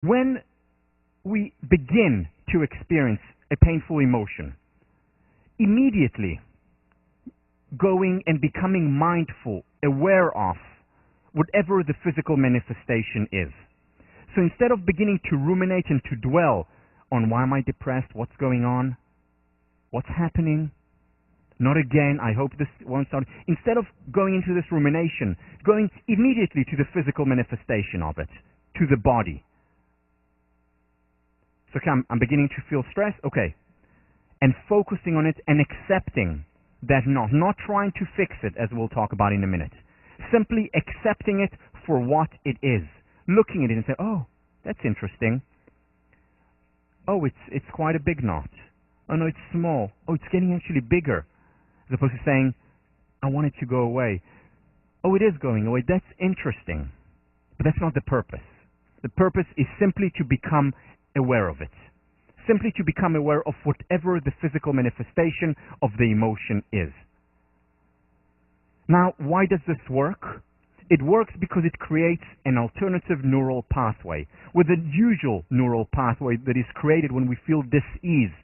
When we begin to experience a painful emotion, immediately going and becoming mindful, aware of whatever the physical manifestation is. So instead of beginning to ruminate and to dwell on why am I depressed, what's going on, what's happening, not again, I hope this won't start. Instead of going into this rumination, going immediately to the physical manifestation of it, to the body. So okay, I'm beginning to feel stress, okay. And focusing on it and accepting that not trying to fix it, as we'll talk about in a minute. Simply accepting it for what it is. Looking at it and saying, oh, that's interesting. Oh, it's quite a big knot. Oh no, it's small. Oh, it's getting actually bigger. As opposed to saying, I want it to go away. Oh, it is going away. That's interesting. But that's not the purpose. The purpose is simply to become aware of it. Simply to become aware of whatever the physical manifestation of the emotion is. Now, why does this work? It works because it creates an alternative neural pathway, with the usual neural pathway that is created when we feel dis-ease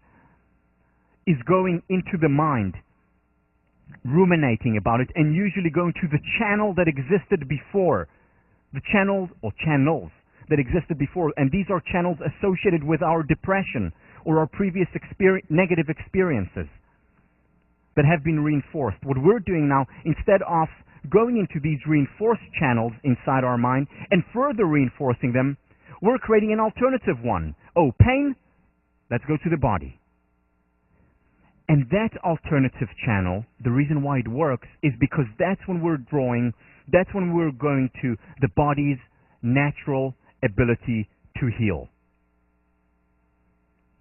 is going into the mind, ruminating about it, and usually going to the channel that existed before, the channels or channels that existed before, and these are channels associated with our depression or our previous negative experiences that have been reinforced. What we're doing now, instead of going into these reinforced channels inside our mind and further reinforcing them, we're creating an alternative one. Oh, pain? Let's go to the body. And that alternative channel, the reason why it works is because that's when we're going to the body's natural ability to heal.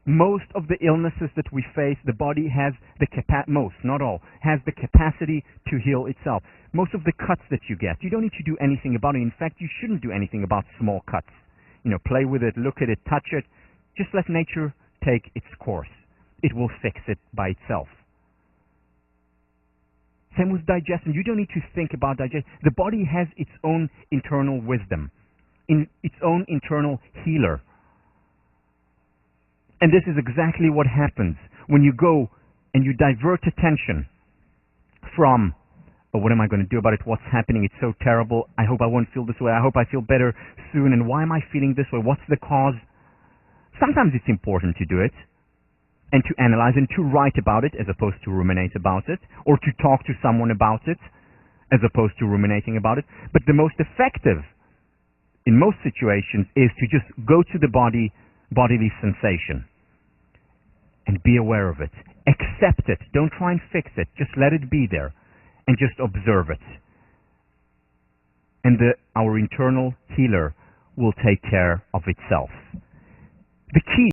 Most of the illnesses that we face, the body has the has the capacity to heal itself. Most of the cuts that you get, you don't need to do anything about it. In fact, you shouldn't do anything about small cuts. Play with it, look at it, touch it. Just let nature take its course. It will fix it by itself. Same with digestion. You don't need to think about digestion. The body has its own internal wisdom, its own internal healer. And this is exactly what happens when you go and you divert attention from, oh, what am I going to do about it? What's happening? It's so terrible. I hope I won't feel this way. I hope I feel better soon. And why am I feeling this way? What's the cause? Sometimes it's important to do it and to analyze and to write about it as opposed to ruminate about it, or to talk to someone about it as opposed to ruminating about it. But the most effective in most situations is to just go to the bodily sensation and be aware of it. Accept it. Don't try and fix it. Just let it be there and just observe it. And our internal healer will take care of itself. The key